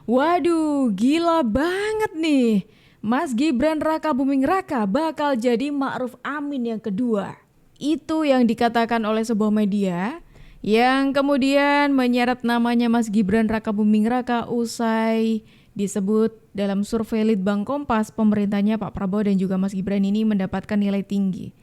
Waduh, gila banget nih. Mas Gibran Rakabuming Raka bakal jadi Ma'ruf Amin yang kedua. Itu yang dikatakan oleh sebuah media yang kemudian menyeret namanya Mas Gibran Rakabuming Raka usai disebut dalam survei Litbang Kompas pemerintahnya Pak Prabowo dan juga Mas Gibran ini mendapatkan nilai tinggi.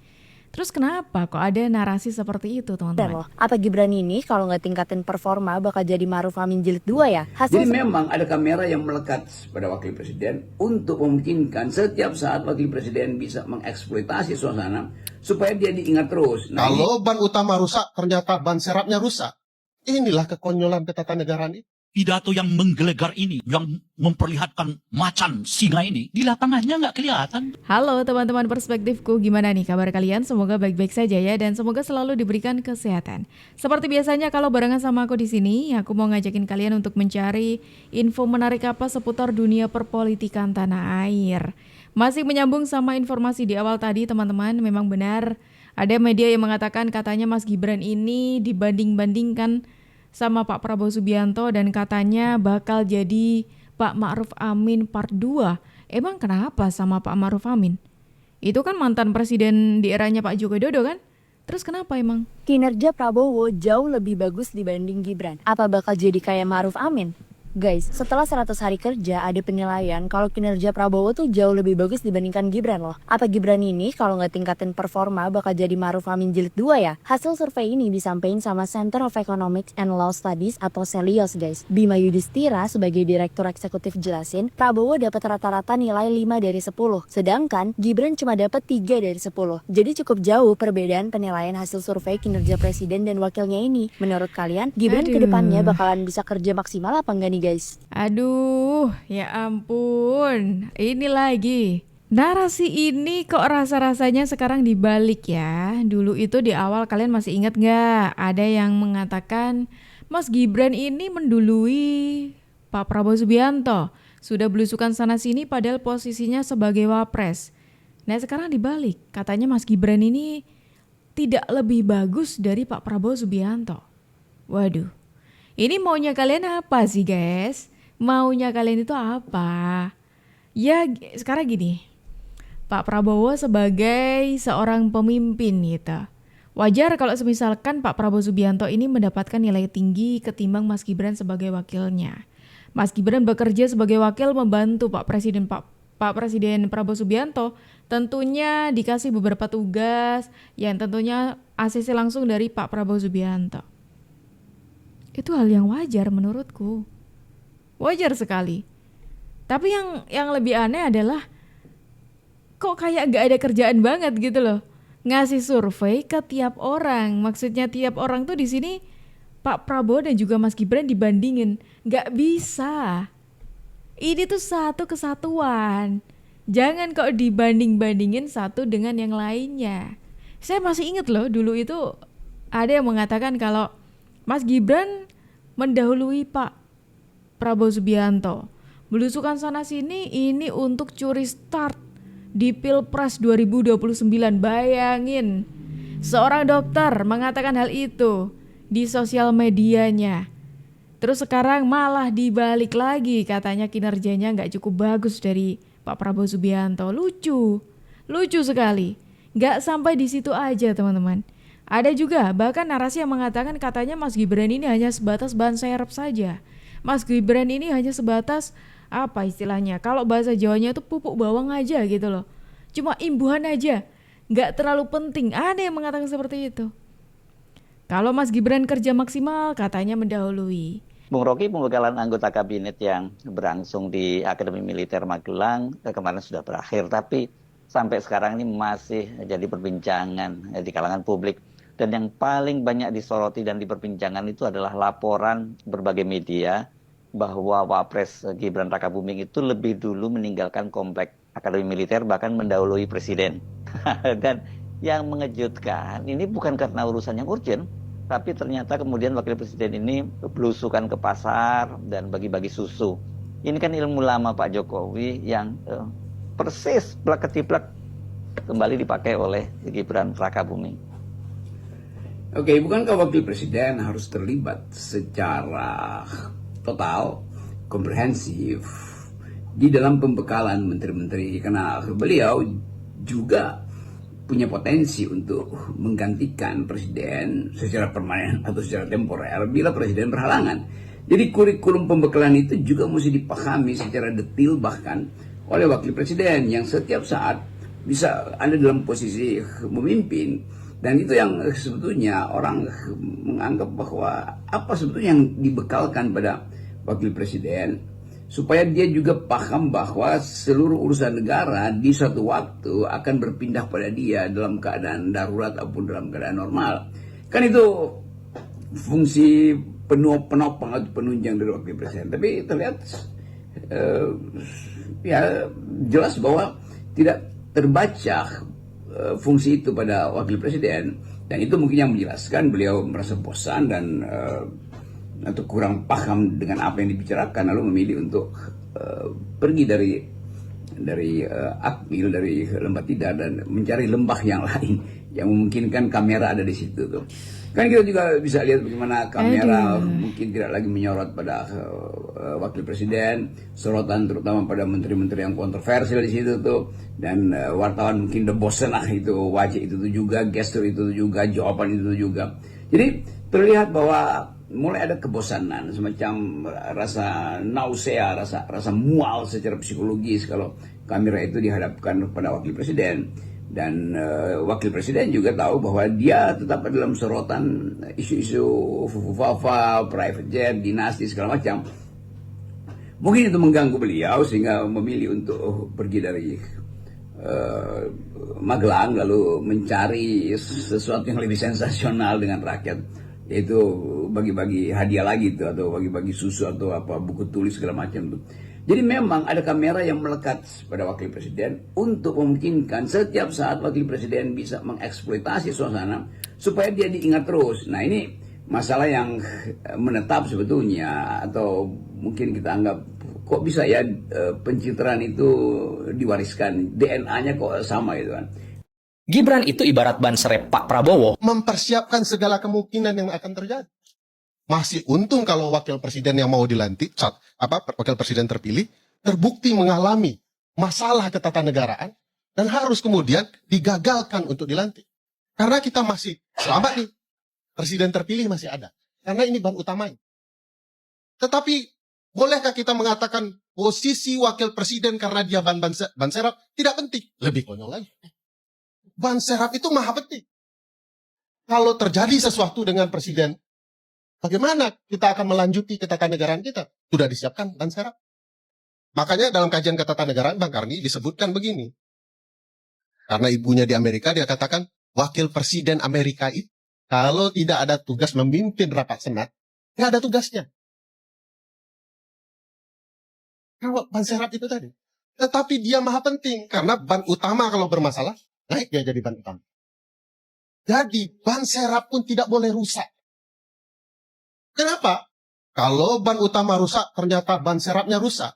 Terus kenapa kok ada narasi seperti itu, teman-teman? Loh, apa Gibran ini kalau nggak tingkatin performa bakal jadi Ma'ruf Amin jilid 2 ya? Jadi memang ada kamera yang melekat pada wakil presiden untuk memungkinkan setiap saat wakil presiden bisa mengeksploitasi suasana supaya dia diingat terus. Kalau ban utama rusak, ternyata ban serapnya rusak. Inilah kekonyolan ketatanegaraan ini. Pidato yang menggelegar ini, yang memperlihatkan macan singa ini, di lapangannya nggak kelihatan. Halo teman-teman perspektifku, gimana nih kabar kalian? Semoga baik-baik saja ya dan semoga selalu diberikan kesehatan. Seperti biasanya kalau barengan sama aku di sini, aku mau ngajakin kalian untuk mencari info menarik apa seputar dunia perpolitikan tanah air. Masih menyambung sama informasi di awal tadi teman-teman, memang benar ada media yang mengatakan katanya Mas Gibran ini dibanding-bandingkan sama Pak Prabowo Subianto dan katanya bakal jadi Pak Ma'ruf Amin part 2. Emang kenapa sama Pak Ma'ruf Amin? Itu kan mantan presiden di eranya Pak Joko Widodo kan? Terus kenapa emang? Kinerja Prabowo jauh lebih bagus dibanding Gibran. Apa bakal jadi kayak Ma'ruf Amin? Guys, setelah 100 hari kerja ada penilaian kalau kinerja Prabowo tuh jauh lebih bagus dibandingkan Gibran loh. Apa Gibran ini kalau nggak tingkatin performa bakal jadi Ma'ruf Amin jilid 2 ya? Hasil survei ini disampaikan sama Center of Economics and Law Studies atau CELIOS guys. Bima Yudhistira sebagai direktur eksekutif jelasin, Prabowo dapat rata-rata nilai 5 dari 10. Sedangkan Gibran cuma dapat 3 dari 10. Jadi cukup jauh perbedaan penilaian hasil survei kinerja presiden dan wakilnya ini. Menurut kalian, Gibran kedepannya bakalan bisa kerja maksimal apa enggak nih guys? Aduh, ya ampun. Ini lagi. Narasi ini kok rasa-rasanya sekarang dibalik ya. Dulu itu di awal kalian masih ingat nggak? Ada yang mengatakan Mas Gibran ini mendului Pak Prabowo Subianto. Sudah belusukan sana-sini padahal posisinya sebagai wapres. Nah sekarang dibalik. Katanya Mas Gibran ini tidak lebih bagus dari Pak Prabowo Subianto. Waduh. Ini maunya kalian apa sih guys? Maunya kalian itu apa? Ya sekarang gini, Pak Prabowo sebagai seorang pemimpin gitu. Wajar kalau semisalkan Pak Prabowo Subianto ini mendapatkan nilai tinggi ketimbang Mas Gibran sebagai wakilnya. Mas Gibran bekerja sebagai wakil membantu Pak Presiden Prabowo Subianto tentunya dikasih beberapa tugas yang tentunya ACC langsung dari Pak Prabowo Subianto. Itu hal yang wajar menurutku. Wajar sekali. Tapi yang lebih aneh adalah kok kayak gak ada kerjaan banget gitu loh. Ngasih survei ke tiap orang. Maksudnya tiap orang tuh di sini Pak Prabowo dan juga Mas Gibran dibandingin. Gak bisa. Ini tuh satu kesatuan. Jangan kok dibanding-bandingin satu dengan yang lainnya. Saya masih ingat loh dulu itu ada yang mengatakan kalau Mas Gibran mendahului Pak Prabowo Subianto. Belusukan sana sini ini untuk curi start di Pilpres 2029. Bayangin, seorang dokter mengatakan hal itu di sosial medianya. Terus sekarang malah dibalik lagi katanya kinerjanya gak cukup bagus dari Pak Prabowo Subianto. Lucu sekali. Gak sampai di situ aja teman-teman. Ada juga bahkan narasi yang mengatakan katanya Mas Gibran ini hanya sebatas ban serep saja. Mas Gibran ini hanya sebatas apa istilahnya? Kalau bahasa Jawanya itu pupuk bawang aja gitu loh. Cuma imbuhan aja. Gak terlalu penting. Ada yang mengatakan seperti itu. Kalau Mas Gibran kerja maksimal katanya mendahului. Bung Rocky, pembekalan anggota kabinet yang berlangsung di Akademi Militer Magelang kemarin sudah berakhir. Tapi sampai sekarang ini masih jadi perbincangan di kalangan publik. Dan yang paling banyak disoroti dan diperbincangkan itu adalah laporan berbagai media bahwa Wapres Gibran Rakabuming itu lebih dulu meninggalkan komplek Akademi Militer bahkan mendahului presiden. Dan yang mengejutkan ini bukan karena urusan yang urgent, tapi ternyata kemudian wakil presiden ini belusukan ke pasar dan bagi-bagi susu. Ini kan ilmu lama Pak Jokowi yang persis plak-ketiplak kembali dipakai oleh Gibran Rakabuming. Oke, bukankah wakil presiden harus terlibat secara total komprehensif di dalam pembekalan menteri-menteri, karena beliau juga punya potensi untuk menggantikan presiden secara permanen atau secara temporer bila presiden berhalangan. Jadi kurikulum pembekalan itu juga mesti dipahami secara detail bahkan oleh wakil presiden yang setiap saat bisa ada dalam posisi memimpin. Dan itu yang sebetulnya orang menganggap bahwa apa sebetulnya yang dibekalkan pada wakil presiden, supaya dia juga paham bahwa seluruh urusan negara di suatu waktu akan berpindah pada dia dalam keadaan darurat ataupun dalam keadaan normal. Kan itu fungsi penopang atau penunjang dari wakil presiden. Tapi terlihat ya jelas bahwa tidak terbaca fungsi itu pada wakil presiden, dan itu mungkin yang menjelaskan beliau merasa bosan dan atau kurang paham dengan apa yang dibicarakan, lalu memilih untuk pergi dari Akmil, dari Lembah Tidar, dan mencari lembah yang lain yang memungkinkan kamera ada di situ tuh. Kan kita juga bisa lihat bagaimana kamera mungkin tidak lagi menyorot pada wakil presiden, sorotan terutama pada menteri-menteri yang kontroversial di situ tuh, dan wartawan mungkin udah bosen itu wajah itu tuh juga, gestur itu tuh juga, jawaban itu tuh juga. Jadi terlihat bahwa mulai ada kebosanan, semacam rasa nausea, rasa mual secara psikologis kalau kamera itu dihadapkan kepada wakil presiden. Dan wakil presiden juga tahu bahwa dia tetap dalam sorotan isu-isu fufu-fafa, private jet, dinasti segala macam. Mungkin itu mengganggu beliau sehingga memilih untuk pergi dari Magelang lalu mencari sesuatu yang lebih sensasional dengan rakyat, yaitu bagi-bagi hadiah lagi tuh, atau bagi-bagi susu atau apa, buku tulis segala macam tuh. Jadi memang ada kamera yang melekat pada wakil presiden untuk memungkinkan setiap saat wakil presiden bisa mengeksploitasi suasana supaya dia diingat terus. Nah, ini masalah yang menetap sebetulnya, atau mungkin kita anggap kok bisa ya pencitraan itu diwariskan, DNA-nya kok sama gitu kan. Gibran itu ibarat ban serep Pak Prabowo. Mempersiapkan segala kemungkinan yang akan terjadi. Masih untung kalau wakil presiden yang mau dilantik, wakil presiden terpilih, terbukti mengalami masalah ketatanegaraan dan harus kemudian digagalkan untuk dilantik. Karena kita masih selamat nih, presiden terpilih masih ada. Karena ini ban utamanya. Tetapi bolehkah kita mengatakan posisi wakil presiden karena dia ban serap tidak penting? Lebih konyol lagi. Ban serap itu maha penting. Kalau terjadi sesuatu dengan presiden, bagaimana kita akan melanjuti ketatanegaraan kita? Sudah disiapkan ban serap. Makanya dalam kajian ketatanegaraan Bang Karni disebutkan begini. Karena ibunya di Amerika, dia katakan wakil presiden Amerika itu kalau tidak ada tugas memimpin rapat senat, tidak ada tugasnya. Kalau ban serap itu tadi. Tetapi dia maha penting karena ban utama kalau bermasalah, naik dia jadi ban utama. Jadi ban serap pun tidak boleh rusak. Kenapa? Kalau ban utama rusak, ternyata ban serapnya rusak.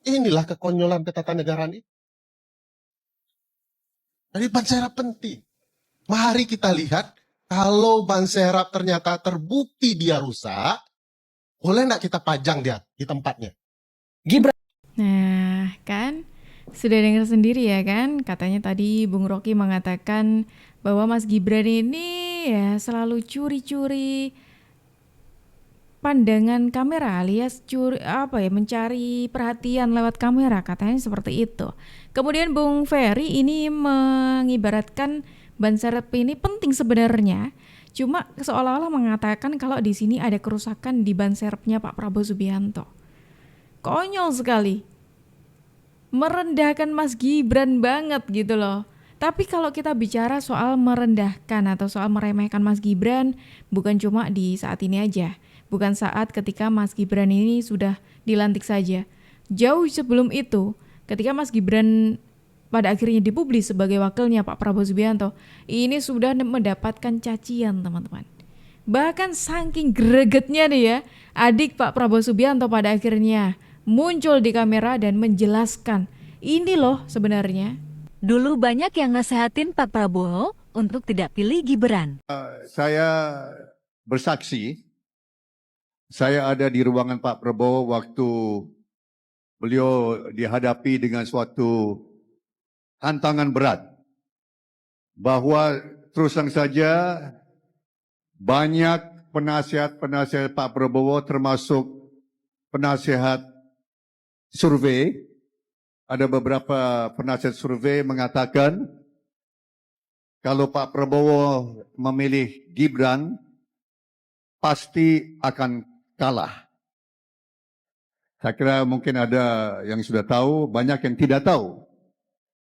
Inilah kekonyolan ketatanegaraan itu. Jadi ban serap penting. Mari kita lihat, kalau ban serap ternyata terbukti dia rusak, boleh nggak kita pajang dia di tempatnya? Gibran Nah, kan sudah dengar sendiri ya kan, katanya tadi Bung Rocky mengatakan bahwa Mas Gibran ini ya selalu curi-curi pandangan kamera, alias mencari perhatian lewat kamera, katanya seperti itu. Kemudian Bung Ferry ini mengibaratkan ban serep ini penting sebenarnya, cuma seolah-olah mengatakan kalau di sini ada kerusakan di ban serepnya Pak Prabowo Subianto. Konyol sekali, merendahkan Mas Gibran banget gitu loh. Tapi kalau kita bicara soal merendahkan atau soal meremehkan Mas Gibran, bukan cuma di saat ini aja. Bukan saat ketika Mas Gibran ini sudah dilantik saja. Jauh sebelum itu, ketika Mas Gibran pada akhirnya dipublis sebagai wakilnya Pak Prabowo Subianto, ini sudah mendapatkan cacian teman-teman. Bahkan saking gregetnya nih ya, adik Pak Prabowo Subianto pada akhirnya muncul di kamera dan menjelaskan, ini loh sebenarnya. Dulu banyak yang nasehatin Pak Prabowo untuk tidak pilih Gibran. Saya bersaksi, saya ada di ruangan Pak Prabowo waktu beliau dihadapi dengan suatu tantangan berat. Bahwa terus terang saja banyak penasihat-penasihat Pak Prabowo termasuk penasihat survei, ada beberapa penasihat survei mengatakan kalau Pak Prabowo memilih Gibran pasti akan kalah. Saya kira mungkin ada yang sudah tahu, banyak yang tidak tahu.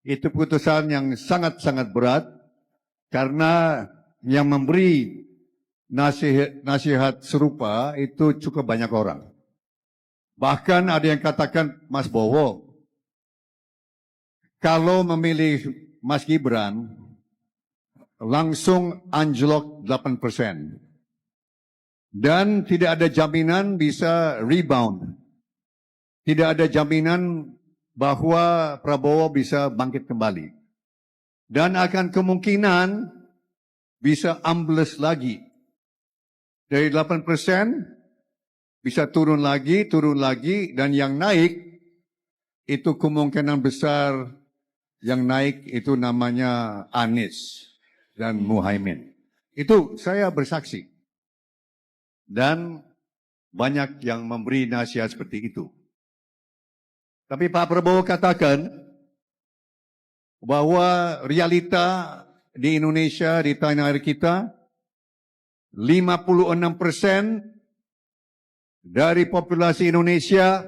Itu keputusan yang sangat-sangat berat karena yang memberi nasihat serupa itu cukup banyak orang. Bahkan ada yang katakan, Mas Bowo, kalau memilih Mas Gibran, langsung anjlok 8%. Dan tidak ada jaminan bisa rebound. Tidak ada jaminan bahwa Prabowo bisa bangkit kembali. Dan akan kemungkinan bisa ambles lagi. Dari 8% bisa turun lagi, dan yang naik itu kemungkinan besar yang naik itu namanya Anies dan Muhaimin. Itu saya bersaksi. Dan banyak yang memberi nasihat seperti itu. Tapi Pak Prabowo katakan bahwa realita di Indonesia, di tanah air kita, 56% dari populasi Indonesia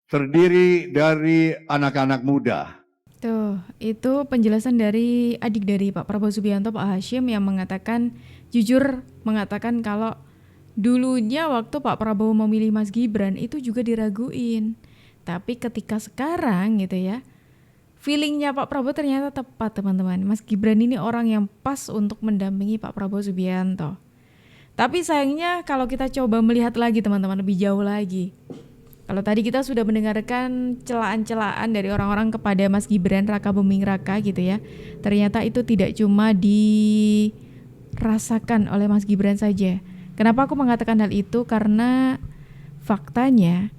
terdiri dari anak-anak muda. Tuh, itu penjelasan dari adik dari Pak Prabowo Subianto, Pak Hashim, yang mengatakan, jujur mengatakan kalau dulunya waktu Pak Prabowo memilih Mas Gibran itu juga diraguin. Tapi ketika sekarang gitu ya, feelingnya Pak Prabowo ternyata tepat, teman-teman. Mas Gibran ini orang yang pas untuk mendampingi Pak Prabowo Subianto. Tapi sayangnya kalau kita coba melihat lagi teman-teman lebih jauh lagi. Kalau tadi kita sudah mendengarkan celaan-celaan dari orang-orang kepada Mas Gibran Raka Buming Raka gitu ya. Ternyata itu tidak cuma dirasakan oleh Mas Gibran saja. Kenapa aku mengatakan hal itu? Karena faktanya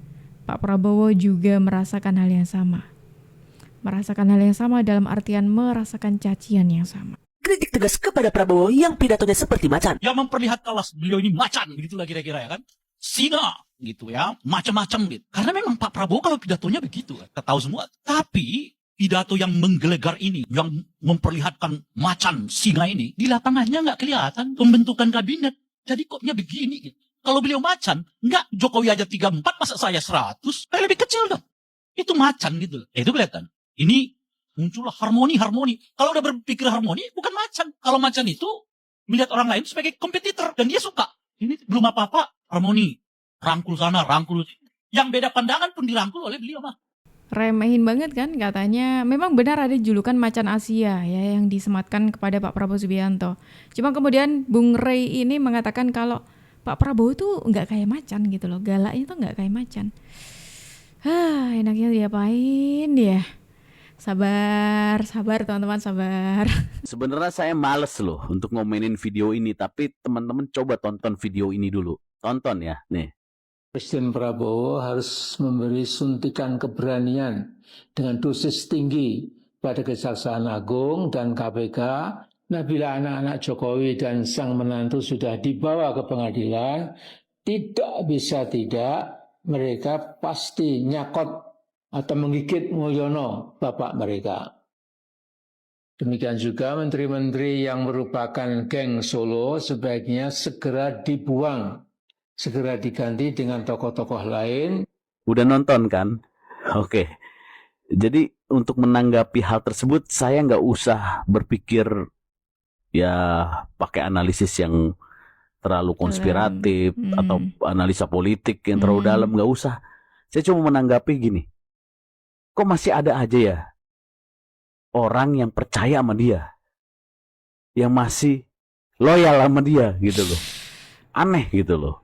Pak Prabowo juga merasakan hal yang sama. Merasakan hal yang sama dalam artian merasakan cacian yang sama. Kritik tegas kepada Prabowo yang pidatonya seperti macan. Yang memperlihatkan beliau ini macan, begitulah kira-kira ya kan. Singa, gitu ya, macam-macam gitu. Karena memang Pak Prabowo kalau pidatonya begitu, kita tahu semua. Tapi pidato yang menggelegar ini, yang memperlihatkan macan singa ini, di lapangannya nggak kelihatan pembentukan kabinet. Jadi koknya begini gitu. Kalau beliau macan, nggak Jokowi aja 34, masa saya 100, kayak lebih kecil dong. Itu macan gitu. Itu kelihatan. Ini muncullah harmoni. Kalau udah berpikir harmoni, bukan macan. Kalau macan itu melihat orang lain sebagai kompetitor dan dia suka. Ini belum apa-apa, harmoni. Rangkul sana, rangkul. Yang beda pandangan pun dirangkul oleh beliau mah. Remehin banget kan katanya. Memang benar ada julukan macan Asia ya yang disematkan kepada Pak Prabowo Subianto. Cuma kemudian Bung Rey ini mengatakan kalau Pak Prabowo tuh nggak kayak macan gitu loh. Galaknya tuh nggak kayak macan. Enaknya diapain ya? Sabar teman-teman, sabar. Sebenarnya saya males loh untuk ngomenin video ini, tapi teman-teman coba tonton video ini dulu. Tonton ya, nih. Presiden Prabowo harus memberi suntikan keberanian dengan dosis tinggi pada Kejaksaan Agung dan KPK. Nah, bila anak-anak Jokowi dan sang menantu sudah dibawa ke pengadilan, tidak bisa tidak, mereka pasti nyakot atau menggigit Mulyono, bapak mereka. Demikian juga menteri-menteri yang merupakan geng Solo sebaiknya segera dibuang, segera diganti dengan tokoh-tokoh lain. Udah nonton kan? Oke. Jadi untuk menanggapi hal tersebut saya nggak usah berpikir ya pakai analisis yang terlalu konspiratif atau analisa politik yang terlalu dalam, nggak usah. Saya cuma menanggapi gini. Kok masih ada aja ya orang yang percaya sama dia, yang masih loyal sama dia gitu loh. Aneh gitu loh.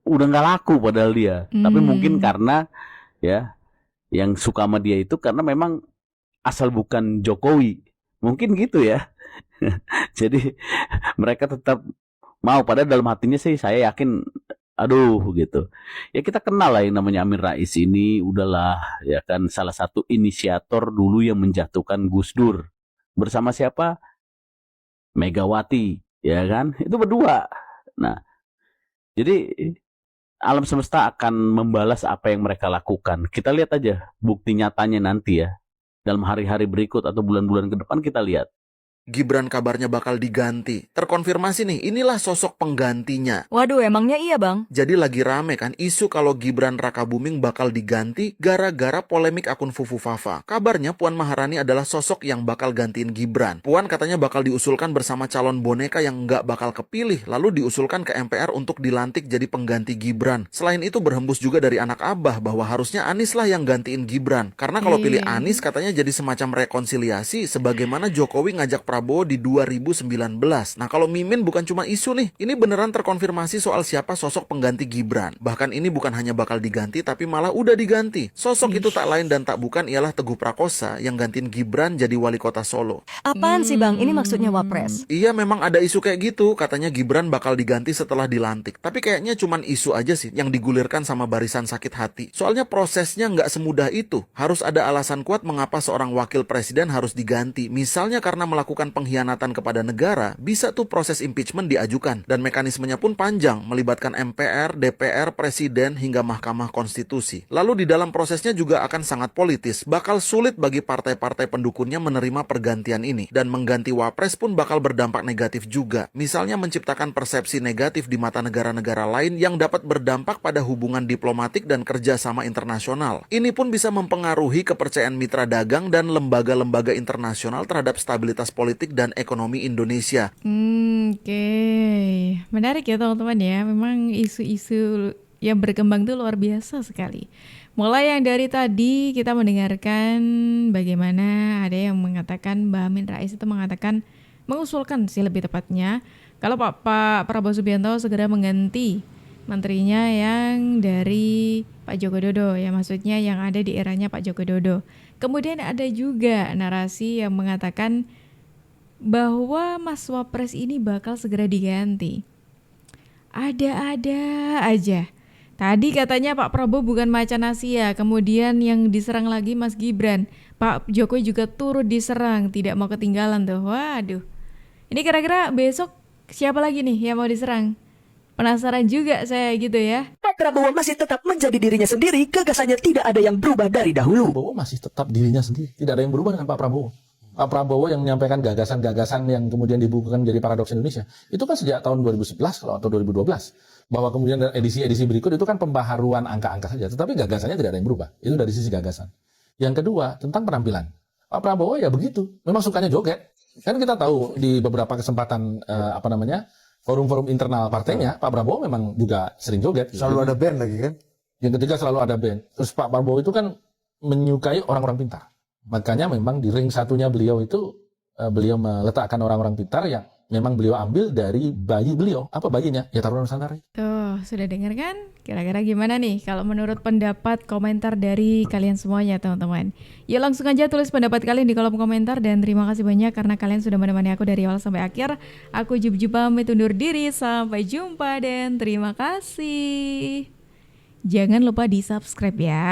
Udah nggak laku padahal dia. Tapi mungkin karena ya yang suka sama dia itu karena memang asal bukan Jokowi. Mungkin gitu ya. Jadi mereka tetap mau, padahal dalam hatinya sih saya yakin Aduh gitu. Ya kita kenal lah yang namanya Amin Rais ini, udahlah ya kan, salah satu inisiator dulu yang menjatuhkan Gus Dur. Bersama siapa? Megawati, ya kan? Itu berdua. Nah, jadi alam semesta akan membalas apa yang mereka lakukan. Kita lihat aja bukti nyatanya nanti ya. Dalam hari-hari berikut atau bulan-bulan ke depan kita lihat. Gibran kabarnya bakal diganti. Terkonfirmasi nih, inilah sosok penggantinya. Waduh, emangnya iya bang? Jadi lagi rame kan isu kalau Gibran Rakabuming bakal diganti gara-gara polemik akun Fufu Fafa. Kabarnya Puan Maharani adalah sosok yang bakal gantiin Gibran. Puan katanya bakal diusulkan bersama calon boneka yang nggak bakal kepilih, lalu diusulkan ke MPR untuk dilantik jadi pengganti Gibran. Selain itu berhembus juga dari anak Abah bahwa harusnya Anies lah yang gantiin Gibran. Karena kalau pilih Anies katanya jadi semacam rekonsiliasi sebagaimana Jokowi ngajak Prabowo di 2019. Nah kalau Mimin bukan cuma isu nih, ini beneran terkonfirmasi soal siapa sosok pengganti Gibran. Bahkan ini bukan hanya bakal diganti, tapi malah udah diganti. Sosok itu tak lain dan tak bukan ialah Teguh Prakosa yang gantiin Gibran jadi wali kota Solo. Apaan sih bang? Ini maksudnya wapres? Iya memang ada isu kayak gitu, katanya Gibran bakal diganti setelah dilantik. Tapi kayaknya cuman isu aja sih yang digulirkan sama barisan sakit hati. Soalnya prosesnya nggak semudah itu. Harus ada alasan kuat mengapa seorang wakil presiden harus diganti. Misalnya karena melakukan pengkhianatan kepada negara, bisa tuh proses impeachment diajukan. Dan mekanismenya pun panjang, melibatkan MPR, DPR, Presiden, hingga Mahkamah Konstitusi. Lalu di dalam prosesnya juga akan sangat politis. Bakal sulit bagi partai-partai pendukungnya menerima pergantian ini. Dan mengganti wapres pun bakal berdampak negatif juga. Misalnya menciptakan persepsi negatif di mata negara-negara lain yang dapat berdampak pada hubungan diplomatik dan kerjasama internasional. Ini pun bisa mempengaruhi kepercayaan mitra dagang dan lembaga-lembaga internasional terhadap stabilitas politik dan ekonomi Indonesia. Oke. Menarik ya teman-teman ya. Memang isu-isu yang berkembang itu luar biasa sekali. Mulai yang dari tadi kita mendengarkan bagaimana ada yang mengatakan Mbak Amin Rais itu mengusulkan sih lebih tepatnya kalau Pak Prabowo Subianto segera mengganti menterinya yang dari Pak Joko Widodo ya, maksudnya yang ada di eranya Pak Joko Widodo. Kemudian ada juga narasi yang mengatakan bahwa Mas Wapres ini bakal segera diganti. Ada-ada aja. Tadi katanya Pak Prabowo bukan macan Asia, kemudian yang diserang lagi Mas Gibran. Pak Jokowi juga turut diserang, tidak mau ketinggalan tuh. Waduh. Ini kira-kira besok siapa lagi nih yang mau diserang? Penasaran juga saya gitu ya. Pak Prabowo masih tetap menjadi dirinya sendiri, gagasannya tidak ada yang berubah dari dahulu. Prabowo masih tetap dirinya sendiri, tidak ada yang berubah dengan Pak Prabowo. Pak Prabowo yang menyampaikan gagasan-gagasan yang kemudian dibukukan menjadi paradoks Indonesia, itu kan sejak tahun 2011 atau 2012. Bahwa kemudian edisi-edisi berikut itu kan pembaharuan angka-angka saja, tetapi gagasannya tidak ada yang berubah. Itu dari sisi gagasan. Yang kedua, tentang penampilan. Pak Prabowo ya begitu, memang sukanya joget. Kan kita tahu di beberapa kesempatan forum-forum internal partainya, Pak Prabowo memang juga sering joget. Selalu ada band lagi kan? Yang ketiga selalu ada band. Terus Pak Prabowo itu kan menyukai orang-orang pintar. Makanya memang di ring satunya beliau itu beliau meletakkan orang-orang pintar yang memang beliau ambil dari bayi beliau. Apa bayinya? Ya Taruna Nusantara. Tuh, sudah dengar kan? Kira-kira gimana nih kalau menurut pendapat komentar dari kalian semuanya teman-teman? Yuk langsung aja tulis pendapat kalian di kolom komentar dan terima kasih banyak karena kalian sudah menemani aku dari awal sampai akhir. Aku Jup pamit undur diri, sampai jumpa dan terima kasih. Jangan lupa di subscribe ya.